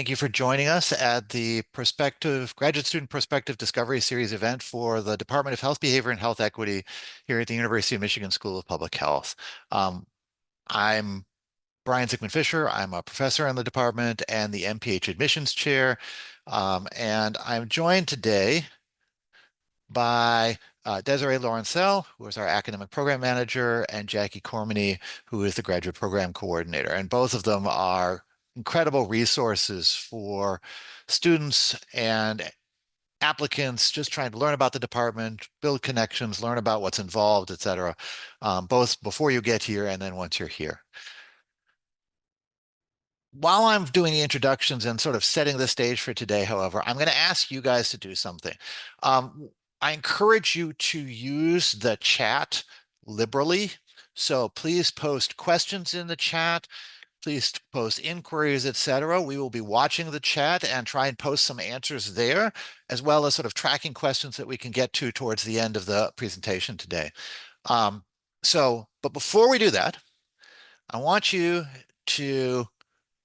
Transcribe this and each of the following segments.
Thank you for joining us at the Prospective Graduate Student Prospective Discovery Series event for the Department of Health Behavior and Health Equity here at the University of Michigan School of Public Health. I'm Brian Zickman-Fisher. I'm a professor in the department and the MPH admissions chair. And I'm joined today by Desiree Lawrencell, who is our academic program manager, and Jackie Cormany, who is the graduate program coordinator. And both of them are incredible resources for students and applicants just trying to learn about the department, build connections, learn about what's involved, et cetera, both before you get here and then once you're here. While I'm doing the introductions and sort of setting the stage for today, however, I'm going to ask you guys to do something. I encourage you to use the chat liberally. So please post questions in the chat. Please post inquiries, etc. We will be watching the chat and try and post some answers there, as well as sort of tracking questions that we can get to towards the end of the presentation today. But before we do that, I want you to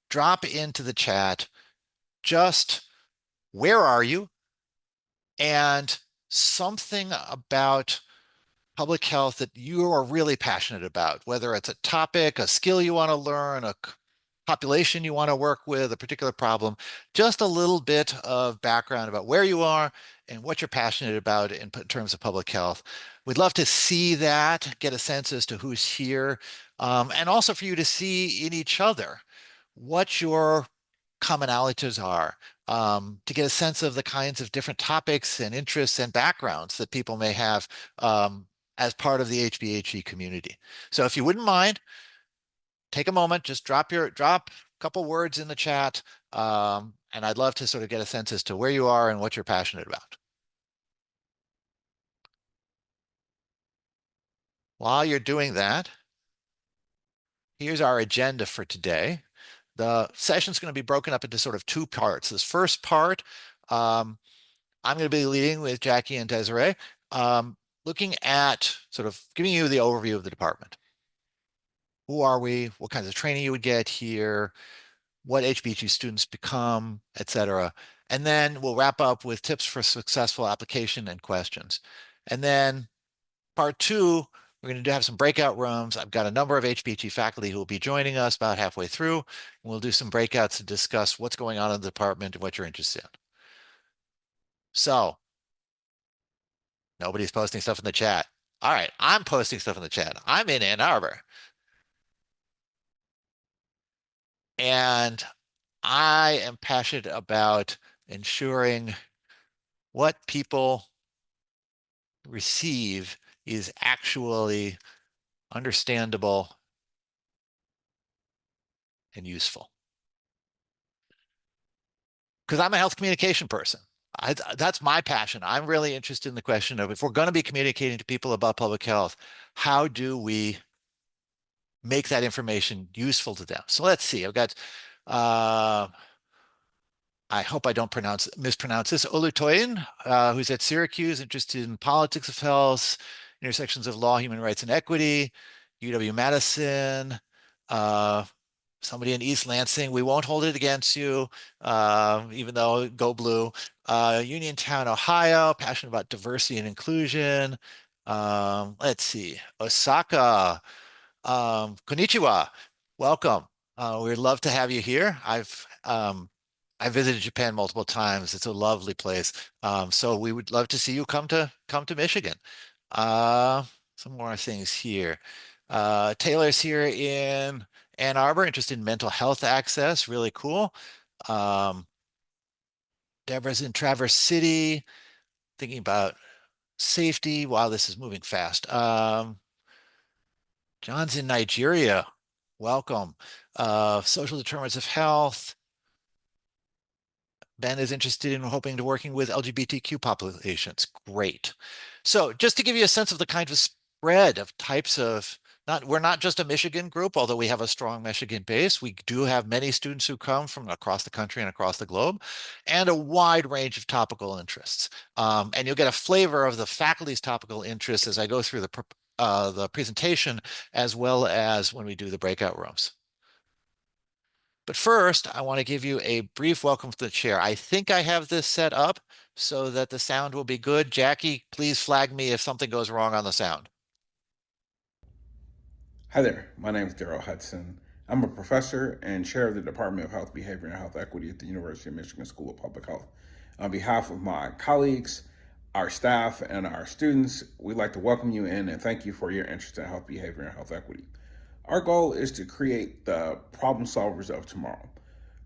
drop into the chat just where are you and something about public health that you are really passionate about, whether it's a topic, a skill you want to learn, a population you want to work with, a particular problem, just a little bit of background about where you are and what you're passionate about in terms of public health. We'd love to see that, get a sense as to who's here, and also for you to see in each other what your commonalities are, to get a sense of the kinds of different topics and interests and backgrounds that people may have as part of the HBHE community. So if you wouldn't mind, take a moment, just drop a couple words in the chat, and I'd love to sort of get a sense as to where you are and what you're passionate about. While you're doing that, here's our agenda for today. The session's going to be broken up into sort of two parts. This first part, I'm going to be leading with Jackie and Desiree, looking at sort of giving you the overview of the department. Who are we? What kinds of training you would get here? What HBHE students become, et cetera. And then we'll wrap up with tips for successful application and questions. And then part two, we're going to have some breakout rooms. I've got a number of HBHE faculty who will be joining us about halfway through. And we'll do some breakouts to discuss what's going on in the department and what you're interested in. So nobody's posting stuff in the chat. All right, I'm posting stuff in the chat. I'm in Ann Arbor. And I am passionate about ensuring what people receive is actually understandable and useful. Because I'm a health communication person. That's my passion. I'm really interested in the question of if we're going to be communicating to people about public health, how do we make that information useful to them? So let's see. I've got, I hope I don't mispronounce this, Olutoyin, who's at Syracuse, interested in politics of health, intersections of law, human rights, and equity, UW-Madison, somebody in East Lansing. We won't hold it against you, even though go blue. Uniontown, Ohio, passionate about diversity and inclusion. Let's see, Osaka, konnichiwa, welcome. We'd love to have you here. I visited Japan multiple times. It's a lovely place. So we would love to see you come to Michigan. Some more things here. Taylor's here in Ann Arbor, interested in mental health access, really cool. Deborah's in Traverse City, thinking about safety. Wow, this is moving fast. John's in Nigeria. Welcome. Social determinants of health. Ben is interested in hoping to working with LGBTQ populations. Great. So just to give you a sense of the kind of spread of types of, we're not just a Michigan group, although we have a strong Michigan base. We do have many students who come from across the country and across the globe, and a wide range of topical interests. And you'll get a flavor of the faculty's topical interests as I go through the presentation, as well as when we do the breakout rooms. But first, I want to give you a brief welcome to the chair. I think I have this set up so that the sound will be good. Jackie, please flag me if something goes wrong on the sound. Hi there, my name is Daryl Hudson. I'm a professor and chair of the Department of Health Behavior and Health Equity at the University of Michigan School of Public Health. On behalf of my colleagues, our staff, and our students, we'd like to welcome you in and thank you for your interest in health behavior and health equity. Our goal is to create the problem solvers of tomorrow,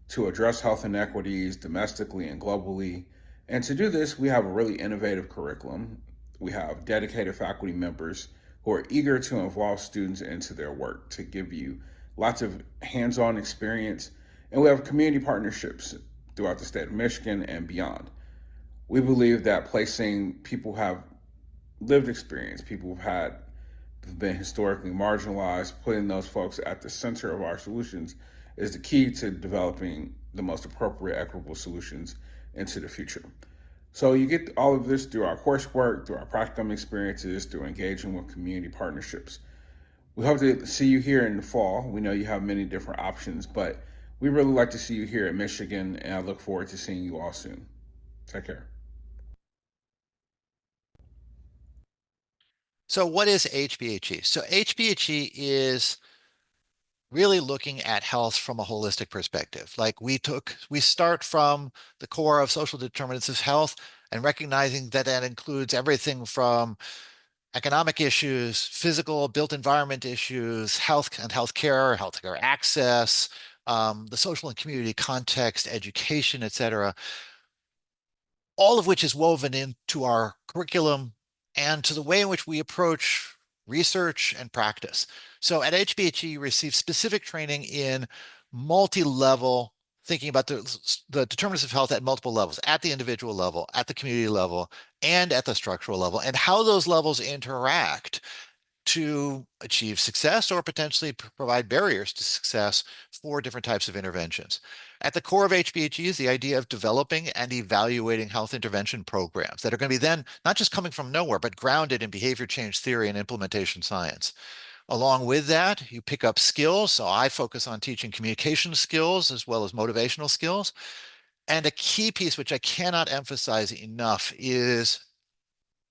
to address health inequities domestically and globally. And to do this, we have a really innovative curriculum. We have dedicated faculty members who are eager to involve students into their work to give you lots of hands on experience. And we have community partnerships throughout the state of Michigan and beyond. We believe that placing people who have lived experience, people who've been historically marginalized, putting those folks at the center of our solutions is the key to developing the most appropriate, equitable solutions into the future. So you get all of this through our coursework, through our practicum experiences, through engaging with community partnerships. We hope to see you here in the fall. We know you have many different options, but we really like to see you here at Michigan, and I look forward to seeing you all soon. Take care. So what is HBHE? So HBHE is really looking at health from a holistic perspective. Like we start from the core of social determinants of health and recognizing that that includes everything from economic issues, physical, built environment issues, health and healthcare access, the social and community context, education, et cetera, all of which is woven into our curriculum and to the way in which we approach research and practice. So at HBHE, you receive specific training in multi-level thinking about the determinants of health at multiple levels, at the individual level, at the community level, and at the structural level, and how those levels interact to achieve success or potentially provide barriers to success for different types of interventions. At the core of HBHE is the idea of developing and evaluating health intervention programs that are going to be then not just coming from nowhere, but grounded in behavior change theory and implementation science. Along with that, you pick up skills. So I focus on teaching communication skills as well as motivational skills. And a key piece, which I cannot emphasize enough, is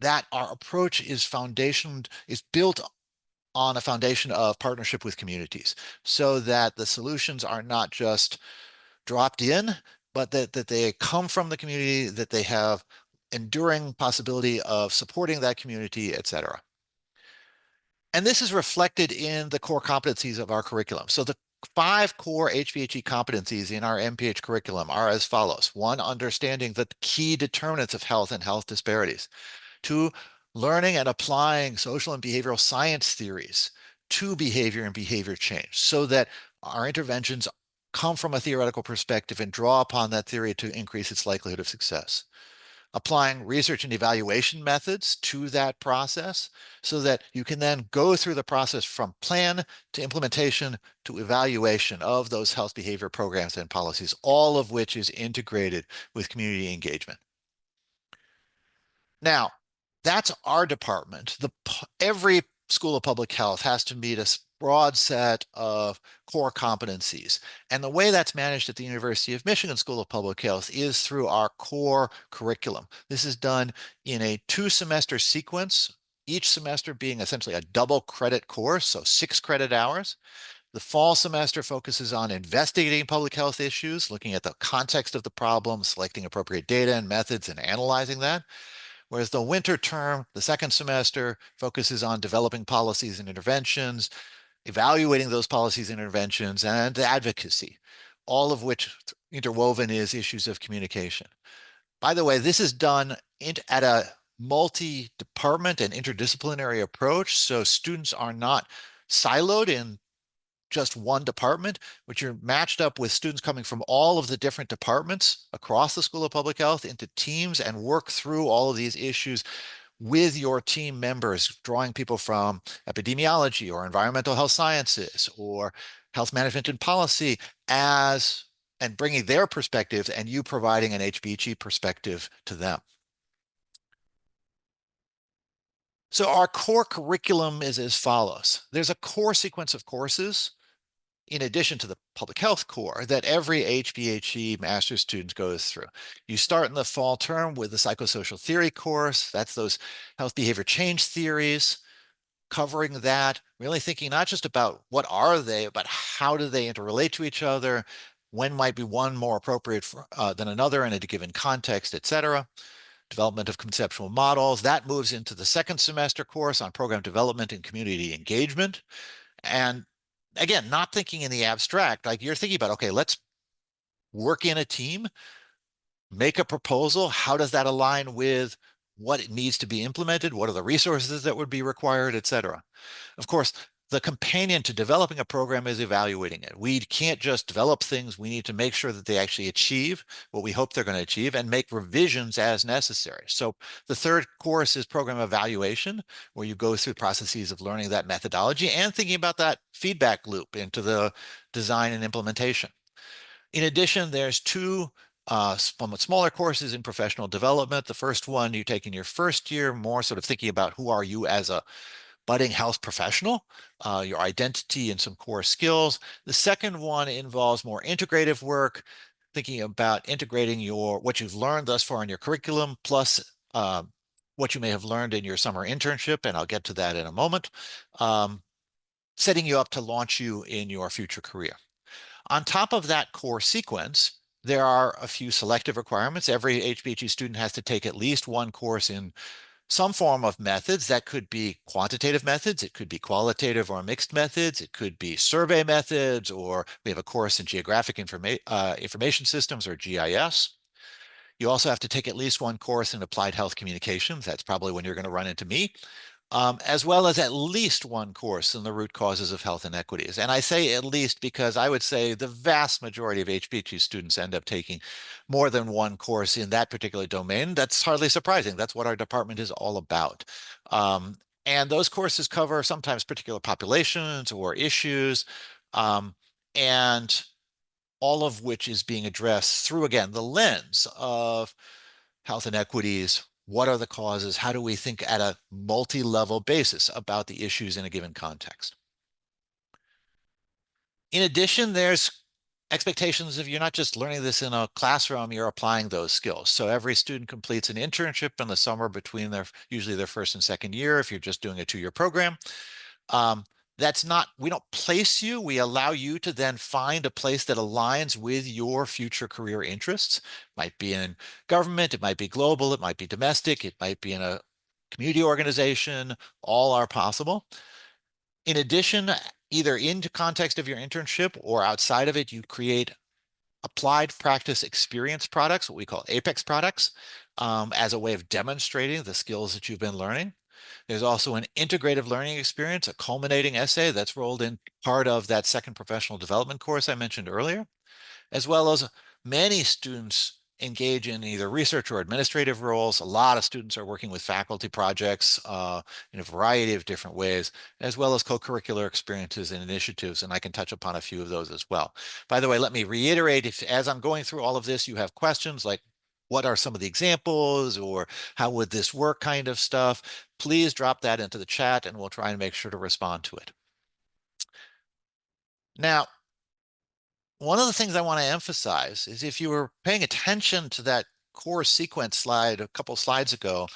that our approach is built on a foundation of partnership with communities so that the solutions are not just dropped in, but that they come from the community, that they have enduring possibility of supporting that community, et cetera. And this is reflected in the core competencies of our curriculum. So the 5 core HVHE competencies in our MPH curriculum are as follows. 1, understanding the key determinants of health and health disparities. 2, learning and applying social and behavioral science theories to behavior and behavior change so that our interventions come from a theoretical perspective and draw upon that theory to increase its likelihood of success. Applying research and evaluation methods to that process so that you can then go through the process from plan to implementation to evaluation of those health behavior programs and policies, all of which is integrated with community engagement. Now, that's our department. Every school of public health has to meet a broad set of core competencies. And the way that's managed at the University of Michigan School of Public Health is through our core curriculum. This is done in a 2-semester sequence, each semester being essentially a double credit course, so 6 credit hours. The fall semester focuses on investigating public health issues, looking at the context of the problem, selecting appropriate data and methods, and analyzing that. Whereas the winter term, the second semester, focuses on developing policies and interventions, evaluating those policies and interventions, and advocacy, all of which interwoven is issues of communication. By the way, this is done at a multi-department and interdisciplinary approach, so students are not siloed in just one department, but you're matched up with students coming from all of the different departments across the School of Public Health into teams and work through all of these issues with your team members, drawing people from epidemiology or environmental health sciences or health management and policy and bringing their perspectives and you providing an HBG perspective to them. So our core curriculum is as follows. There's a core sequence of courses in addition to the public health core that every HBHE master's student goes through. You start in the fall term with the psychosocial theory course. That's those health behavior change theories, covering that, really thinking not just about what are they, but how do they interrelate to each other, when might be one more appropriate than another in a given context, et cetera. Development of conceptual models. That moves into the second semester course on program development and community engagement. And again, not thinking in the abstract, like you're thinking about, okay, let's work in a team, make a proposal. How does that align with what it needs to be implemented? What are the resources that would be required, et cetera? Of course, the companion to developing a program is evaluating it. We can't just develop things. We need to make sure that they actually achieve what we hope they're going to achieve and make revisions as necessary. So the third course is program evaluation, where you go through processes of learning that methodology and thinking about that feedback loop into the design and implementation. In addition, there's two somewhat smaller courses in professional development. The first one you take in your first year, more sort of thinking about who are you as a budding health professional, your identity and some core skills. The second one involves more integrative work, thinking about integrating what you've learned thus far in your curriculum, plus what you may have learned in your summer internship, and I'll get to that in a moment, um, setting you up to launch you in your future career. On top of that core sequence, there are a few selective requirements. Every HBHE student has to take at least one course in some form of methods. That could be quantitative methods, it could be qualitative or mixed methods, it could be survey methods, or we have a course in geographic information systems, or GIS. You also have to take at least one course in applied health communications. That's probably when you're going to run into me, as well as at least one course in the root causes of health inequities. And I say at least because I would say the vast majority of HBT students end up taking more than one course in that particular domain. That's hardly surprising. That's what our department is all about. Um, and those courses cover sometimes particular populations or issues, and all of which is being addressed through, again, the lens of health inequities. What are the causes? How do we think at a multi-level basis about the issues in a given context? In addition, there's expectations of you're not just learning this in a classroom, you're applying those skills. So every student completes an internship in the summer between usually their first and second year, if you're just doing a 2-year program. Um, that's not, we don't place you, we allow you to then find a place that aligns with your future career interests. It might be in government, it might be global, it might be domestic, it might be in a community organization, all are possible. In addition, either in the context of your internship or outside of it, you create applied practice experience products, what we call Apex products, as a way of demonstrating the skills that you've been learning. There's also an integrative learning experience, a culminating essay that's rolled in part of that second professional development course I mentioned earlier, as well as many students engage in either research or administrative roles. A lot of students are working with faculty projects in a variety of different ways, as well as co-curricular experiences and initiatives, and I can touch upon a few of those as well. By the way, let me reiterate, if as I'm going through all of this, you have questions like what are some of the examples or how would this work kind of stuff, please drop that into the chat and we'll try and make sure to respond to it. Now, one of the things I want to emphasize is if you were paying attention to that core sequence slide a couple slides ago,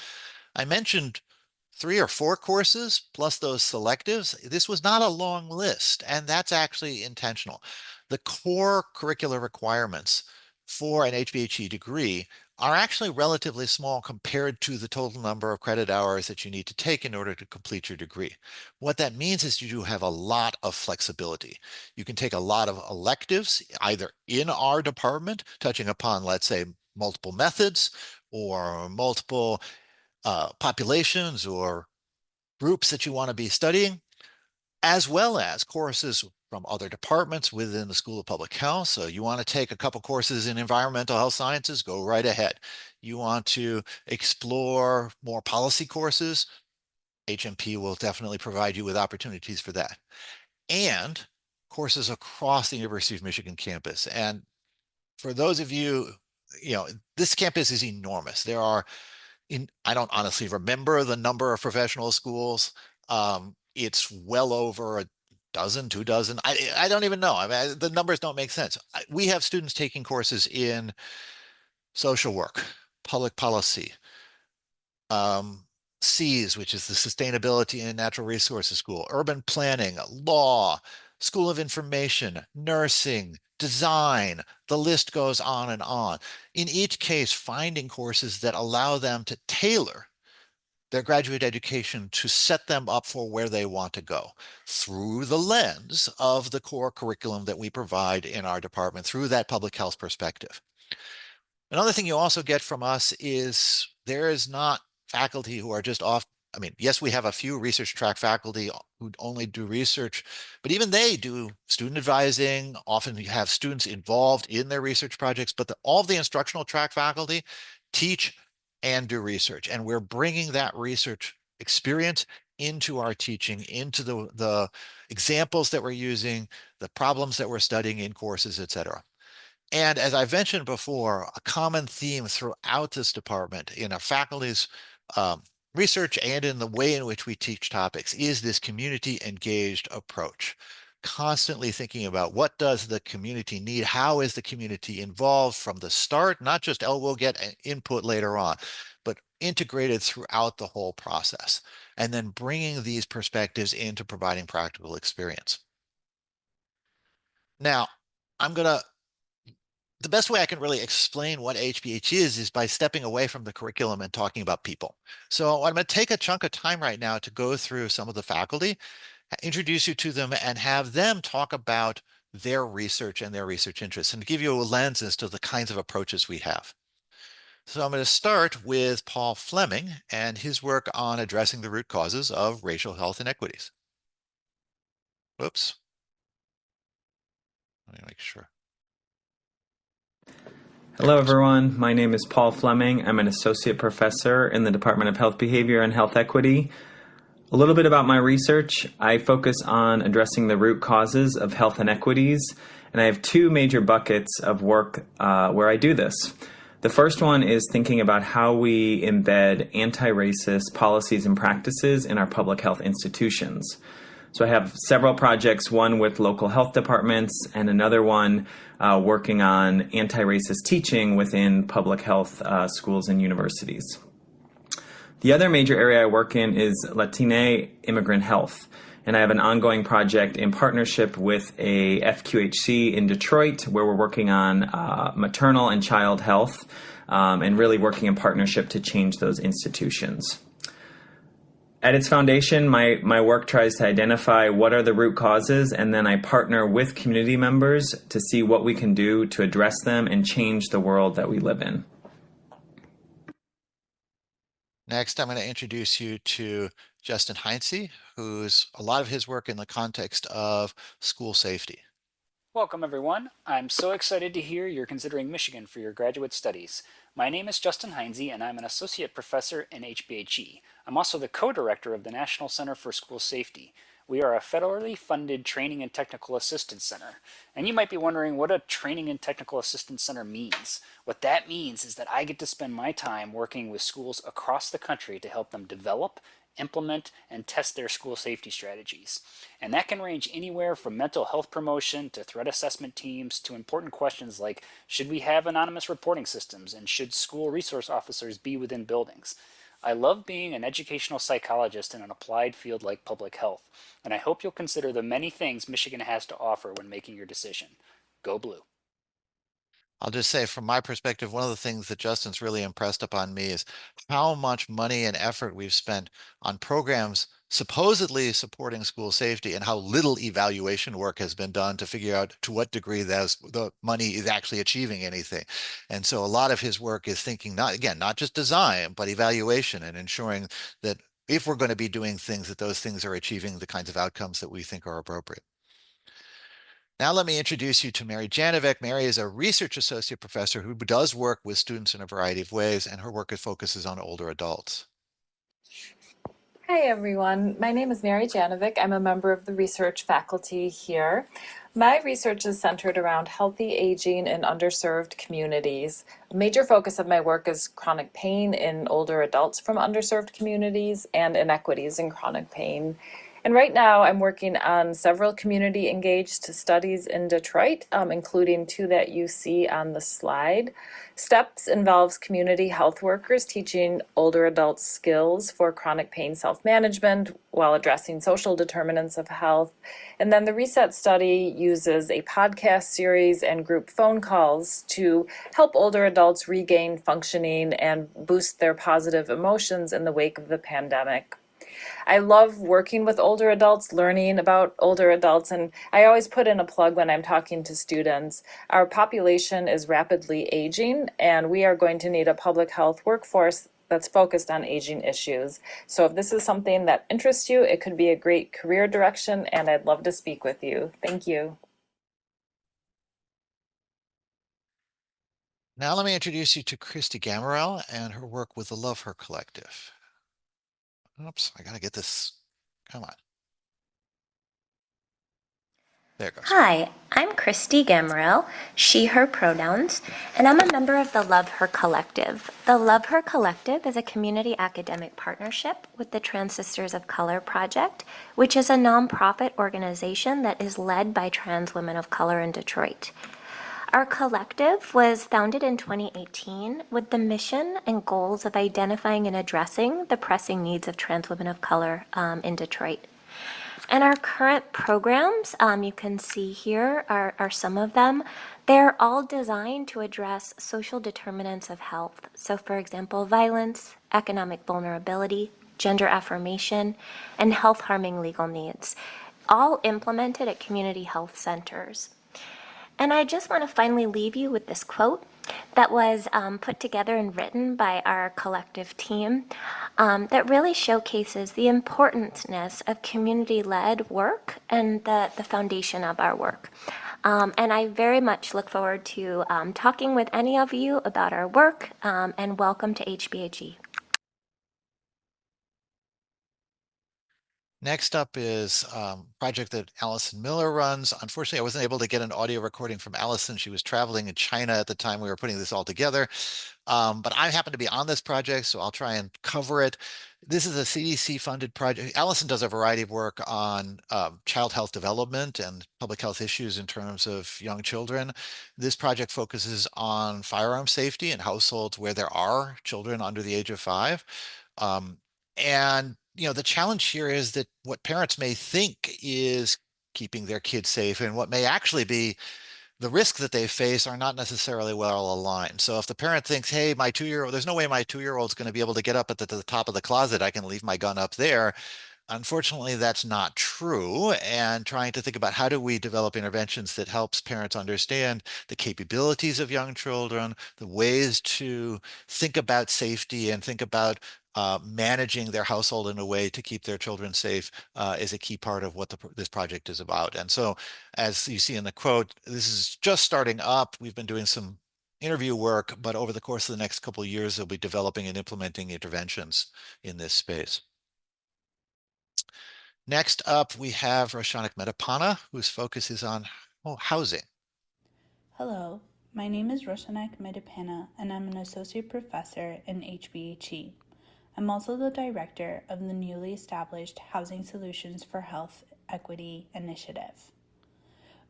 I mentioned 3 or 4 courses plus those selectives. This was not a long list, and that's actually intentional. The core curricular requirements for an HBHE degree are actually relatively small compared to the total number of credit hours that you need to take in order to complete your degree. What that means is you do have a lot of flexibility. You can take a lot of electives, either in our department, touching upon, let's say, multiple methods or multiple populations or groups that you want to be studying, as well as courses from other departments within the School of Public Health. So you want to take a couple courses in environmental health sciences, go right ahead. You want to explore more policy courses, HMP will definitely provide you with opportunities for that. And courses across the University of Michigan campus. And for those of you, this campus is enormous. There are I don't honestly remember the number of professional schools. It's well over dozen, 2 dozen. I don't even know. I mean, the numbers don't make sense. We have students taking courses in social work, public policy, um, SEAS, which is the Sustainability and Natural Resources School, urban planning, law, School of Information, nursing, design. The list goes on and on. In each case, finding courses that allow them to tailor their graduate education to set them up for where they want to go through the lens of the core curriculum that we provide in our department through that public health perspective. Another thing you also get from us is there is not faculty who are just off. I mean, yes, we have a few research track faculty who only do research, but even they do student advising. Often you have students involved in their research projects, but all of the instructional track faculty teach and do research. And we're bringing that research experience into our teaching, into the examples that we're using, the problems that we're studying in courses, et cetera. And as I mentioned before, a common theme throughout this department in our faculty's research and in the way in which we teach topics is this community engaged approach. Constantly thinking about what does the community need? How is the community involved from the start? Not just, oh, we'll get input later on, but integrated throughout the whole process. And then bringing these perspectives into providing practical experience. Now, I'm going to the best way I can really explain what HBH is by stepping away from the curriculum and talking about people. So I'm going to take a chunk of time right now to go through some of the faculty, introduce you to them, and have them talk about their research and their research interests, and give you a lens as to the kinds of approaches we have. So I'm going to start with Paul Fleming and his work on addressing the root causes of racial health inequities. Whoops. Let me make sure. Hello, everyone. My name is Paul Fleming. I'm an associate professor in the Department of Health Behavior and Health Equity. A little bit about my research. I focus on addressing the root causes of health inequities, and I have two major buckets of work where I do this. The first one is thinking about how we embed anti-racist policies and practices in our public health institutions. So I have several projects, one with local health departments and another one working on anti-racist teaching within public health schools and universities. The other major area I work in is Latina immigrant health. And I have an ongoing project in partnership with a FQHC in Detroit where we're working on maternal and child health and really working in partnership to change those institutions. At its foundation, my work tries to identify what are the root causes, and then I partner with community members to see what we can do to address them and change the world that we live in. Next, I'm going to introduce you to Justin Heinze, who's a lot of his work in the context of school safety. Welcome, everyone. I'm so excited to hear you're considering Michigan for your graduate studies. My name is Justin Heinze, and I'm an associate professor in HBHE. I'm also the co-director of the National Center for School Safety. We are a federally funded training and technical assistance center. And you might be wondering what a training and technical assistance center means. What that means is that I get to spend my time working with schools across the country to help them develop, implement, and test their school safety strategies. And that can range anywhere from mental health promotion to threat assessment teams to important questions like, should we have anonymous reporting systems and should school resource officers be within buildings? I love being an educational psychologist in an applied field like public health, and I hope you'll consider the many things Michigan has to offer when making your decision. Go Blue. I'll just say from my perspective, one of the things that Justin's really impressed upon me is how much money and effort we've spent on programs supposedly supporting school safety and how little evaluation work has been done to figure out to what degree the money is actually achieving anything. And so a lot of his work is thinking not just design, but evaluation and ensuring that if we're going to be doing things, that those things are achieving the kinds of outcomes that we think are appropriate. Now let me introduce you to Mary Janovic. Mary is a research associate professor who does work with students in a variety of ways, and her work focuses on older adults. Hi, everyone. My name is Mary Janovic. I'm a member of the research faculty here. My research is centered around healthy aging in underserved communities. A major focus of my work is chronic pain in older adults from underserved communities and inequities in chronic pain. And right now I'm working on several community engaged studies in Detroit, including two that you see on the slide. STEPS involves community health workers teaching older adults skills for chronic pain self-management while addressing social determinants of health. And then the RESET study uses a podcast series and group phone calls to help older adults regain functioning and boost their positive emotions in the wake of the pandemic. I love working with older adults, learning about older adults, and I always put in a plug when I'm talking to students. Our population is rapidly aging, and we are going to need a public health workforce that's focused on aging issues. So if this is something that interests you, it could be a great career direction, and I'd love to speak with you. Thank you. Now let me introduce you to Christy Gamarel and her work with the Love Her Collective. Oops, I gotta get this. Come on. There it goes. Hi, I'm Christy Gamarel, she, her pronouns, and I'm a member of the Love Her Collective. The Love Her Collective is a community academic partnership with the Trans Sisters of Color Project, which is a nonprofit organization that is led by trans women of color in Detroit. Our collective was founded in 2018 with the mission and goals of identifying and addressing the pressing needs of trans women of color in Detroit. And our current programs, you can see here are some of them. They're all designed to address social determinants of health. So for example, violence, economic vulnerability, gender affirmation, and health harming legal needs, all implemented at community health centers. And I just want to finally leave you with this quote that was put together and written by our collective team that really showcases the importance of community-led work and the foundation of our work. And I very much look forward to talking with any of you about our work, and welcome to HBHE. Next up is a project that Allison Miller runs. Unfortunately, I wasn't able to get an audio recording from Allison. She was traveling in China at the time we were putting this all together. But I happen to be on this project, so I'll try and cover it. This is a CDC-funded project. Allison does a variety of work on child health development and public health issues in terms of young children. This project focuses on firearm safety in households where there are children under the age of 5. And the challenge here is that what parents may think is keeping their kids safe and what may actually be the risks that they face are not necessarily well aligned. So if the parent thinks, hey, my 2-year-old, there's no way my 2-year-old's going to be able to get up at the top of the closet, I can leave my gun up there. Unfortunately, that's not true. And trying to think about how do we develop interventions that helps parents understand the capabilities of young children, the ways to think about safety and think about managing their household in a way to keep their children safe is a key part of what this project is about. And so, as you see in the quote, this is just starting up. We've been doing some interview work, but over the course of the next couple of years, they'll be developing and implementing interventions in this space. Next up, we have Roshanak Medapana, whose focus is on housing. Hello, my name is Roshanak Medapana, and I'm an associate professor in HBHE. I'm also the director of the newly established Housing Solutions for Health Equity initiative.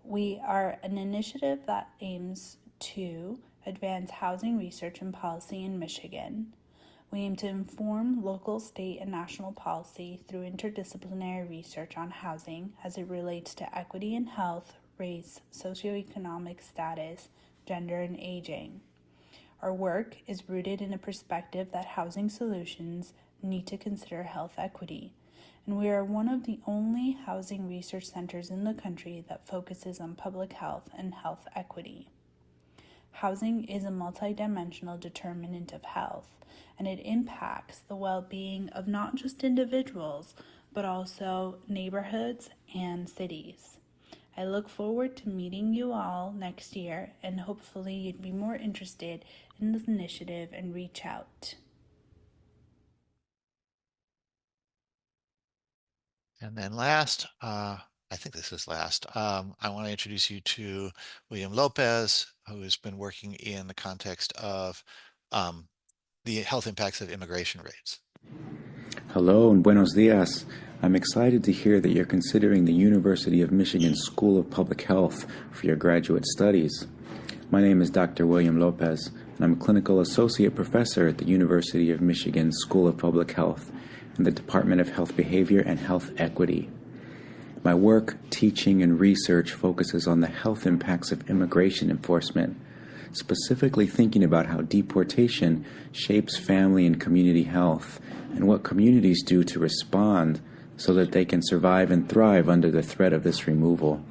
We are an initiative that aims to advance housing research and policy in Michigan. We aim to inform local, state, and national policy through interdisciplinary research on housing as it relates to equity in health, race, socioeconomic status, gender, and aging. Our work is rooted in a perspective that housing solutions need to consider health equity, and we are one of the only housing research centers in the country that focuses on public health and health equity. Housing is a multidimensional determinant of health, and it impacts the well-being of not just individuals, but also neighborhoods and cities. I look forward to meeting you all next year, and hopefully you'd be more interested in this initiative and reach out. And then last, I think this is last, I want to introduce you to William Lopez, who has been working in the context of the health impacts of immigration rates. Hello and buenos dias. I'm excited to hear that you're considering the University of Michigan School of Public Health for your graduate studies. My name is Dr. William Lopez, and I'm a clinical associate professor at the University of Michigan School of Public Health in the Department of Health Behavior and Health Equity. My work, teaching, and research focuses on the health impacts of immigration enforcement, specifically thinking about how deportation shapes family and community health and what communities do to respond so that they can survive and thrive under the threat of this removal.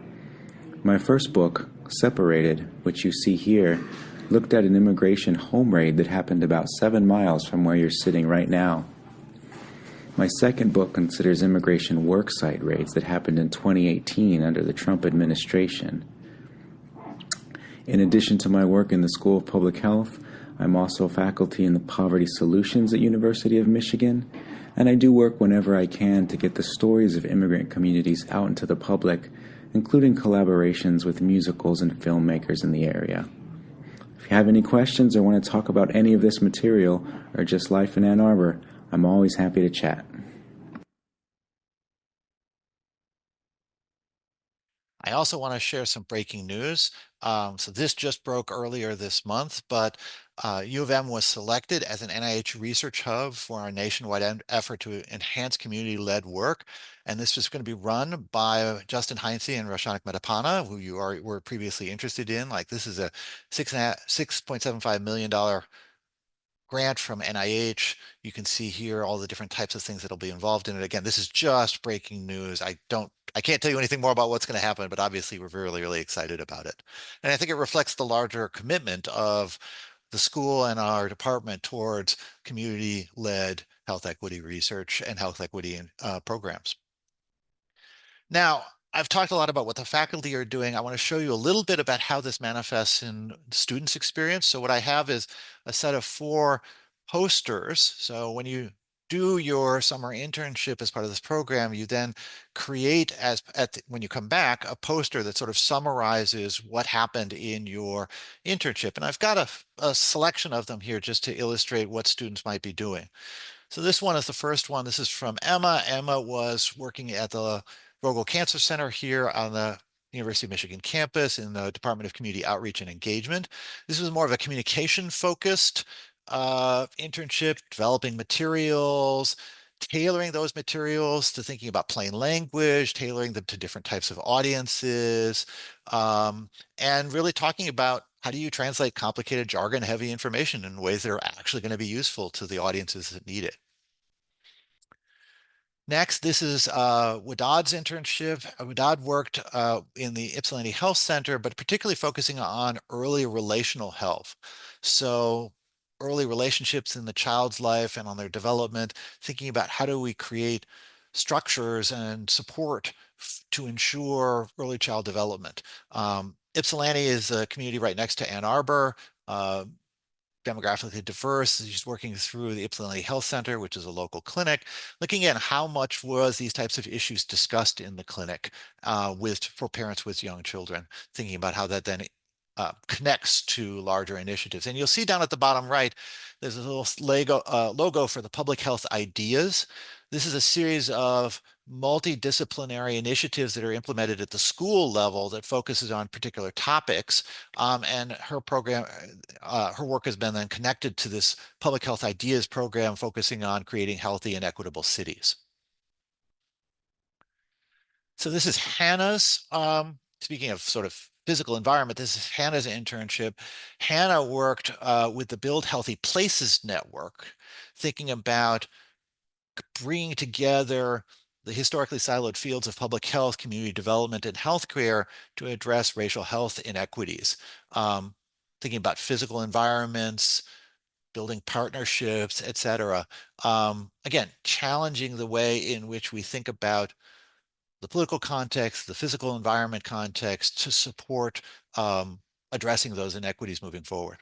My first book, Separated, which you see here, looked at an immigration home raid that happened about 7 miles from where you're sitting right now. My second book considers immigration worksite raids that happened in 2018 under the Trump administration. In addition to my work in the School of Public Health, I'm also faculty in the Poverty Solutions at University of Michigan, and I do work whenever I can to get the stories of immigrant communities out into the public, including collaborations with musicals and filmmakers in the area. If you have any questions or want to talk about any of this material or just life in Ann Arbor, I'm always happy to chat. I also want to share some breaking news. So this just broke earlier this month, but U of M was selected as an NIH research hub for our nationwide effort to enhance community-led work. And this is going to be run by Justin Heinze and Rashanik Medapana, who were previously interested in. Like, this is a $6.75 million grant from NIH. You can see here all the different types of things that'll be involved in it. Again, this is just breaking news. I can't tell you anything more about what's going to happen, but obviously we're really, really excited about it. And I think it reflects the larger commitment of the school and our department towards community-led health equity research and health equity programs. Now, I've talked a lot about what the faculty are doing. I want to show you a little bit about how this manifests in students' experience. So what I have is a set of 4 posters. So when you do your summer internship as part of this program, you then create, when you come back, a poster that sort of summarizes what happened in your internship. And I've got a selection of them here just to illustrate what students might be doing. So this one is the first one. This is from Emma. Emma was working at the Vogel Cancer Center here on the University of Michigan campus in the Department of Community Outreach and Engagement. This was more of a communication-focused internship, developing materials, tailoring those materials to thinking about plain language, tailoring them to different types of audiences, and really talking about how do you translate complicated jargon, heavy information in ways that are actually going to be useful to the audiences that need it. Next, this is Wadad's internship. Wadad worked in the Ypsilanti Health Center, but particularly focusing on early relational health. So early relationships in the child's life and on their development, thinking about how do we create structures and support to ensure early child development. Ypsilanti is a community right next to Ann Arbor. Demographically diverse. She's working through the Ypsilanti Health Center, which is a local clinic, looking at how much was these types of issues discussed in the clinic for parents with young children, thinking about how that then connects to larger initiatives. And you'll see down at the bottom right, there's a little logo for the Public Health Ideas. This is a series of multidisciplinary initiatives that are implemented at the school level that focuses on particular topics. And her program, her work has been then connected to this Public Health Ideas program focusing on creating healthy and equitable cities. So this is Hannah's, speaking of sort of physical environment, this is Hannah's internship. Hannah worked with the Build Healthy Places Network, thinking about bringing together the historically siloed fields of public health, community development, and healthcare to address racial health inequities. Thinking about physical environments, building partnerships, et cetera. Again, challenging the way in which we think about the political context, the physical environment context to support addressing those inequities moving forward.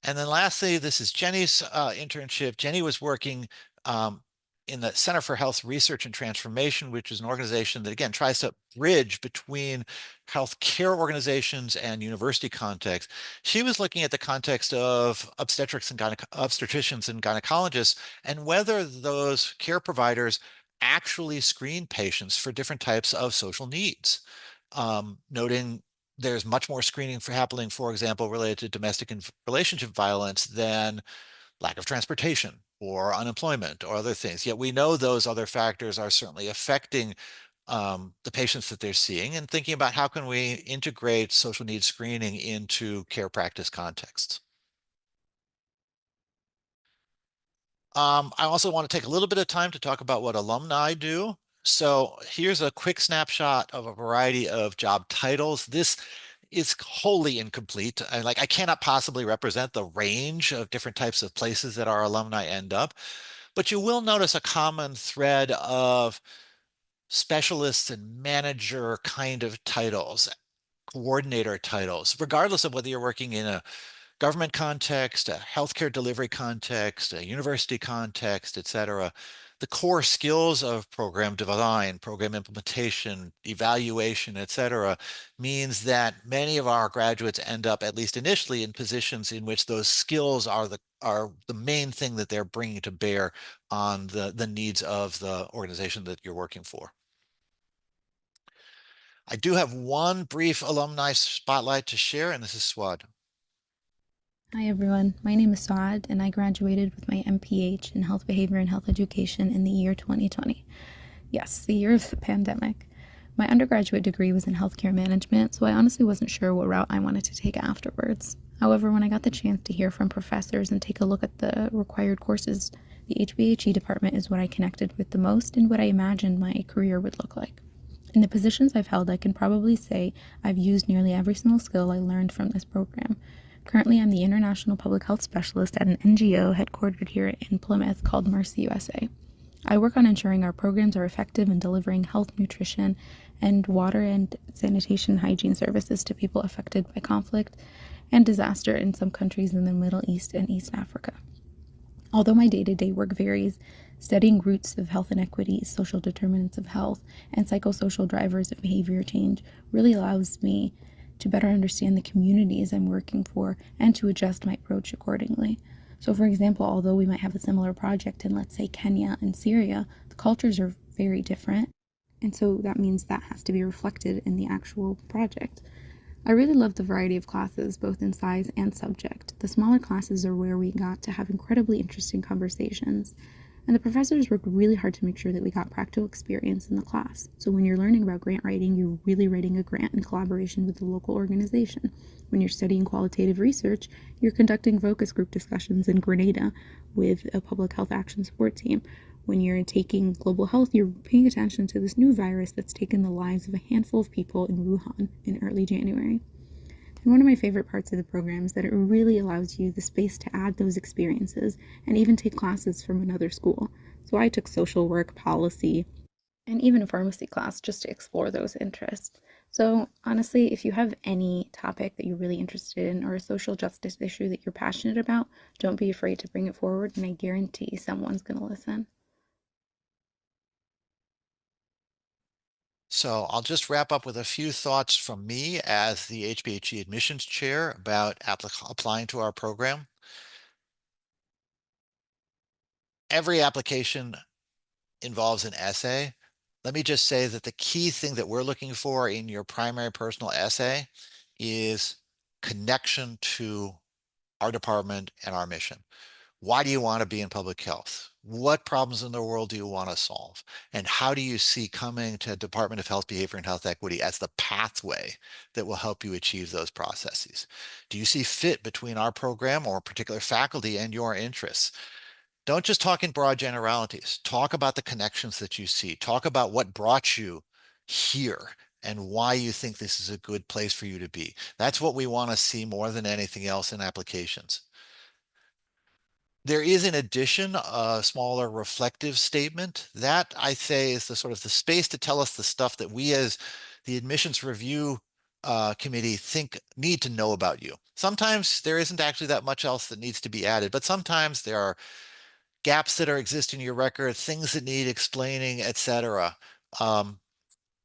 And then lastly, this is Jenny's internship. Jenny was working in the Center for Health Research and Transformation, which is an organization that, again, tries to bridge between healthcare organizations and university context. She was looking at the context of obstetricians and gynecologists, and whether those care providers actually screen patients for different types of social needs, noting there's much more screening for happening, for example, related to domestic and relationship violence than lack of transportation or unemployment or other things. Yet we know those other factors are certainly affecting the patients that they're seeing, and thinking about how can we integrate social needs screening into care practice contexts. I also want to take a little bit of time to talk about what alumni do. So here's a quick snapshot of a variety of job titles. This is wholly incomplete. I cannot possibly represent the range of different types of places that our alumni end up, but you will notice a common thread of specialists and manager kind of titles, coordinator titles, regardless of whether you're working in a government context, a healthcare delivery context, a university context, et cetera. The core skills of program design, program implementation, evaluation, et cetera, means that many of our graduates end up, at least initially, in positions in which those skills are the main thing that they're bringing to bear on the needs of the organization that you're working for. I do have one brief alumni spotlight to share, and this is Swad. Hi everyone, my name is Saad and I graduated with my MPH in Health Behavior and Health Education in the year 2020. Yes, the year of the pandemic. My undergraduate degree was in healthcare management, so I honestly wasn't sure what route I wanted to take afterwards. However, when I got the chance to hear from professors and take a look at the required courses, the HBHE department is what I connected with the most and what I imagined my career would look like. In the positions I've held, I can probably say I've used nearly every single skill I learned from this program. Currently, I'm the International Public Health Specialist at an NGO headquartered here in Plymouth called Mercy USA. I work on ensuring our programs are effective in delivering health, nutrition, and water and sanitation hygiene services to people affected by conflict and disaster in some countries in the Middle East and East Africa. Although my day-to-day work varies, studying roots of health inequities, social determinants of health, and psychosocial drivers of behavior change really allows me to better understand the communities I'm working for and to adjust my approach accordingly. So for example, although we might have a similar project in, let's say, Kenya and Syria, the cultures are very different, and so that means that has to be reflected in the actual project. I really love the variety of classes, both in size and subject. The smaller classes are where we got to have incredibly interesting conversations, and the professors worked really hard to make sure that we got practical experience in the class. So when you're learning about grant writing, you're really writing a grant in collaboration with the local organization. When you're studying qualitative research, you're conducting focus group discussions in Grenada with a public health action support team. When you're taking global health, you're paying attention to this new virus that's taken the lives of a handful of people in Wuhan in early January. And one of my favorite parts of the program is that it really allows you the space to add those experiences and even take classes from another school. So I took social work, policy, and even a pharmacy class just to explore those interests. So honestly, if you have any topic that you're really interested in or a social justice issue that you're passionate about, don't be afraid to bring it forward, and I guarantee someone's going to listen. So I'll just wrap up with a few thoughts from me as the HBHE admissions chair about applying to our program. Every application involves an essay. Let me just say that the key thing that we're looking for in your primary personal essay is connection to our department and our mission. Why do you want to be in public health? What problems in the world do you want to solve? And how do you see coming to Department of Health Behavior and Health Equity as the pathway that will help you achieve those processes? Do you see fit between our program or particular faculty and your interests? Don't just talk in broad generalities. Talk about the connections that you see. Talk about what brought you here and why you think this is a good place for you to be. That's what we want to see more than anything else in applications. There is, in addition, a smaller reflective statement. That, I say, is the sort of the space to tell us the stuff that we as the admissions review committee think need to know about you. Sometimes there isn't actually that much else that needs to be added, but sometimes there are gaps that exist in your record, things that need explaining, etc.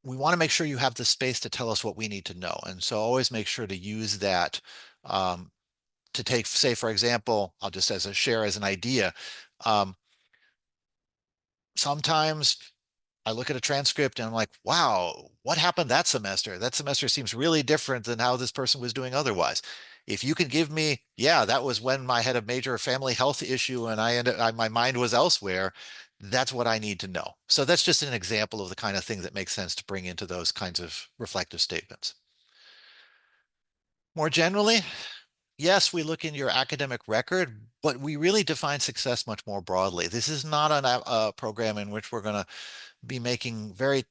We want to make sure you have the space to tell us what we need to know. And so always make sure to use that to take, say, for example, I'll just as a share as an idea. Sometimes I look at a transcript and I'm like, wow, what happened that semester? That semester seems really different than how this person was doing otherwise. If you could give me, yeah, that was when I had a major family health issue and my mind was elsewhere, that's what I need to know. So that's just an example of the kind of thing that makes sense to bring into those kinds of reflective statements. More generally, yes, we look in your academic record, but we really define success much more broadly. This is not a program in which we're going to be making very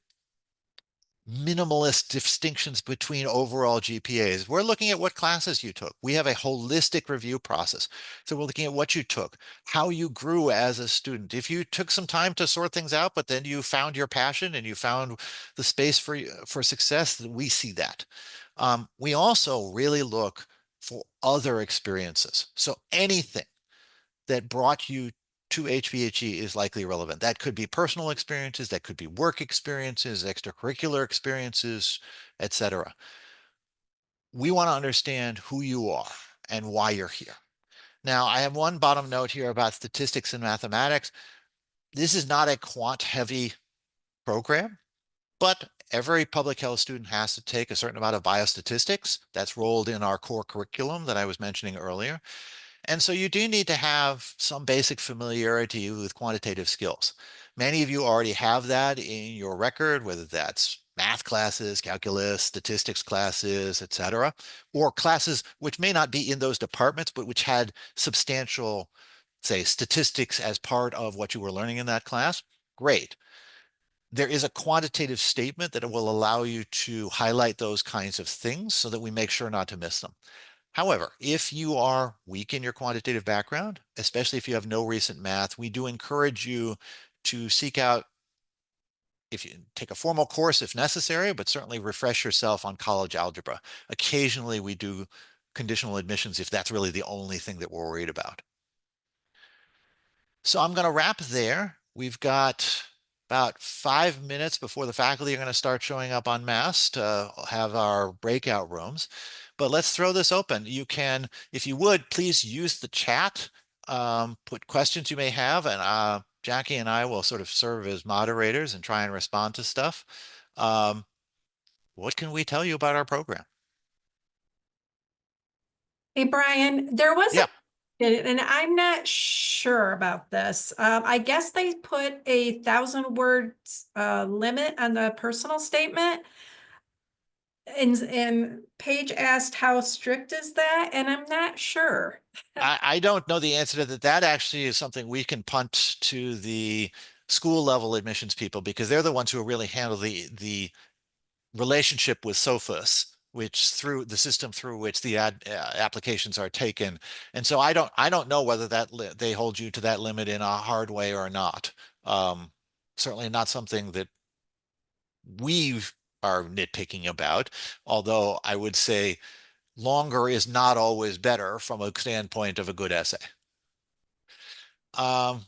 minimalist distinctions between overall GPAs. We're looking at what classes you took. We have a holistic review process. So we're looking at what you took, how you grew as a student. If you took some time to sort things out, but then you found your passion and you found the space for success, we see that. We also really look for other experiences. So anything that brought you to HVHE is likely relevant. That could be personal experiences, that could be work experiences, extracurricular experiences, etc. We want to understand who you are and why you're here. Now, I have one bottom note here about statistics and mathematics. This is not a quant-heavy program, but every public health student has to take a certain amount of biostatistics. That's rolled in our core curriculum that I was mentioning earlier. And so you do need to have some basic familiarity with quantitative skills. Many of you already have that in your record, whether that's math classes, calculus, statistics classes, etc., or classes which may not be in those departments, but which had substantial, say, statistics as part of what you were learning in that class. Great. There is a quantitative statement that will allow you to highlight those kinds of things so that we make sure not to miss them. However, if you are weak in your quantitative background, especially if you have no recent math, we do encourage you to seek out, if you take a formal course if necessary, but certainly refresh yourself on college algebra. Occasionally we do conditional admissions if that's really the only thing that we're worried about. So I'm going to wrap there. We've got about 5 minutes before the faculty are going to start showing up en masse to have our breakout rooms. But let's throw this open. You can, if you would, please use the chat, put questions you may have, and Jackie and I will sort of serve as moderators and try and respond to stuff. What can we tell you about our program? Hey, Brian, there was Yeah. and I'm not sure about this. I guess they put 1,000 words limit on the personal statement. And Paige asked how strict is that? And I'm not sure. I don't know the answer to that. That actually is something we can punt to the school level admissions people because they're the ones who really handle the relationship with SOFUS, which through the system through which the applications are taken. And so I don't know whether they hold you to that limit in a hard way or not. Certainly not something that we are nitpicking about, although I would say longer is not always better from a standpoint of a good essay. How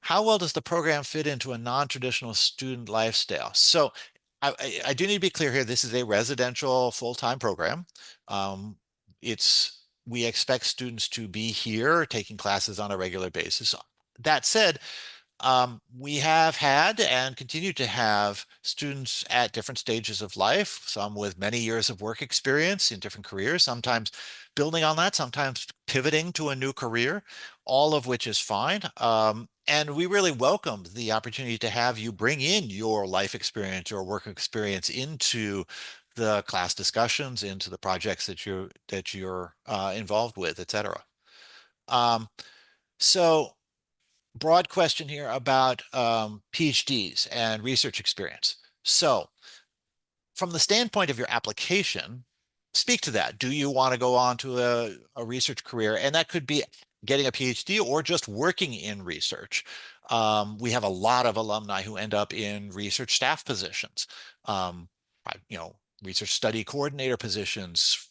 well does the program fit into a non-traditional student lifestyle? So I do need to be clear here. This is a residential full-time program. We expect students to be here taking classes on a regular basis. That said, we have had and continue to have students at different stages of life, some with many years of work experience in different careers, sometimes building on that, sometimes pivoting to a new career, all of which is fine. And we really welcome the opportunity to have you bring in your life experience, your work experience into the class discussions, into the projects that you're involved with, et cetera. So broad question here about PhDs and research experience. So from the standpoint of your application, speak to that. Do you want to go on to a research career? And that could be getting a PhD or just working in research. We have a lot of alumni who end up in research staff positions, research study coordinator positions,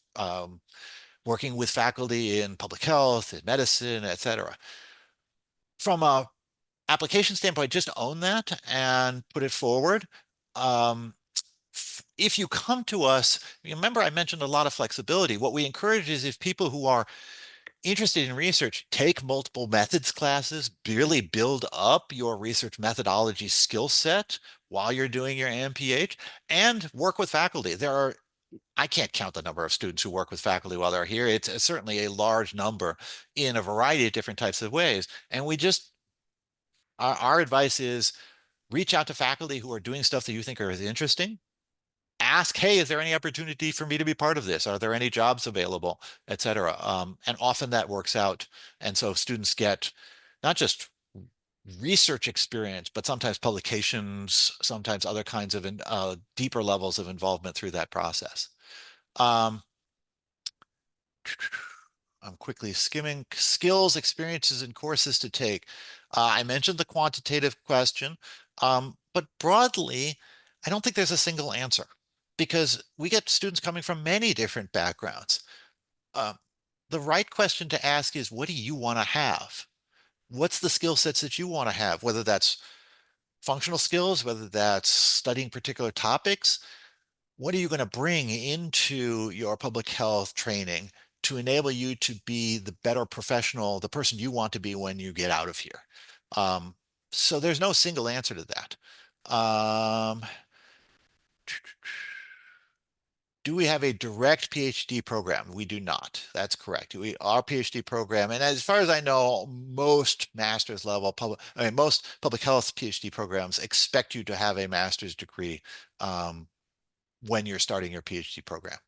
working with faculty in public health, in medicine, et cetera. from a application standpoint, just own that and put it forward. If you come to us, remember I mentioned a lot of flexibility. What we encourage is if people who are interested in research, take multiple methods classes, really build up your research methodology skill set while you're doing your MPH, and work with faculty. I can't count the number of students who work with faculty while they're here. It's certainly a large number in a variety of different types of ways. And our advice is reach out to faculty who are doing stuff that you think are interesting. Ask, hey, is there any opportunity for me to be part of this? Are there any jobs available, et cetera? And often that works out. And so students get not just research experience, but sometimes publications, sometimes other kinds of deeper levels of involvement through that process. I'm quickly skimming skills, experiences, and courses to take. I mentioned the quantitative question, but broadly, I don't think there's a single answer because we get students coming from many different backgrounds. The right question to ask is, what do you want to have? What's the skill sets that you want to have, whether that's functional skills, whether that's studying particular topics? What are you going to bring into your public health training to enable you to be the better professional, the person you want to be when you get out of here? So there's no single answer to that. Do we have a direct PhD program? We do not. That's correct. Our PhD program, and as far as I know, most master's level most public health PhD programs expect you to have a master's degree when you're starting your PhD program.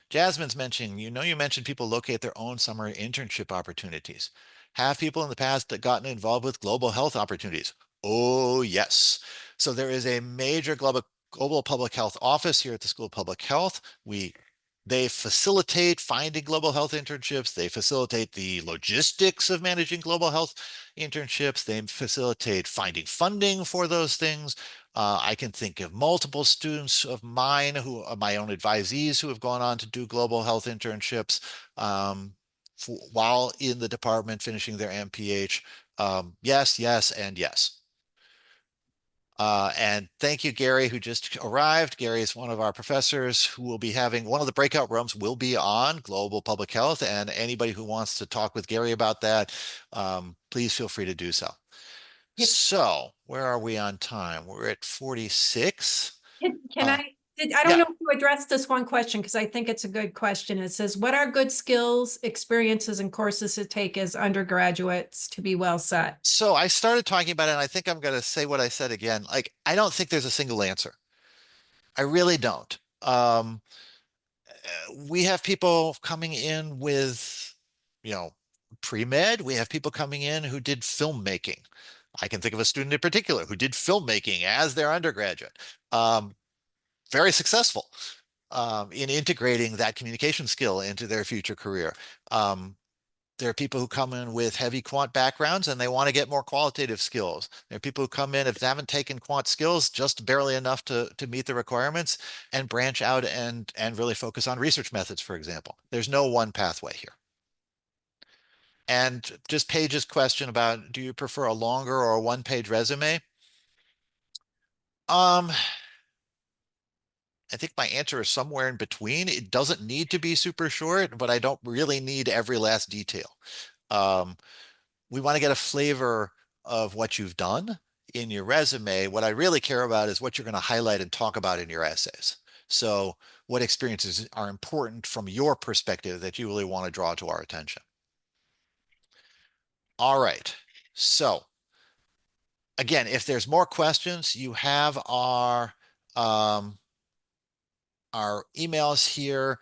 Jasmine's mentioning, you mentioned people locate their own summer internship opportunities. Have people in the past that gotten involved with global health opportunities? Oh, yes. So there is a major global public health office here at the School of Public Health. They facilitate finding global health internships. They facilitate the logistics of managing global health internships. They facilitate finding funding for those things. I can think of multiple students of mine who are my own advisees who have gone on to do global health internships while in the department finishing their MPH. Yes, yes, and yes. And thank you, Gary, who just arrived. Gary is one of our professors who will be having one of the breakout rooms will be on global public health. And anybody who wants to talk with Gary about that, please feel free to do so. Yep. So where are we on time? We're at 46. Can I don't know if you addressed this one question because I think it's a good question. It says, what are good skills, experiences, and courses to take as undergraduates to be well set? So I started talking about it, and I think I'm going to say what I said again. Like, I don't think there's a single answer. I really don't. We have people coming in with, pre-med. We have people coming in who did filmmaking. I can think of a student in particular who did filmmaking as their undergraduate. Very successful in integrating that communication skill into their future career. There are people who come in with heavy quant backgrounds and they want to get more qualitative skills. There are people who come in if they haven't taken quant skills just barely enough to meet the requirements and branch out and really focus on research methods, for example. There's no one pathway here. And just Paige's question about, do you prefer a longer or a one-page resume? I think my answer is somewhere in between. It doesn't need to be super short, but I don't really need every last detail. We want to get a flavor of what you've done in your resume. What I really care about is what you're going to highlight and talk about in your essays. So what experiences are important from your perspective that you really want to draw to our attention. All right. So again, if there's more questions, you have our emails here.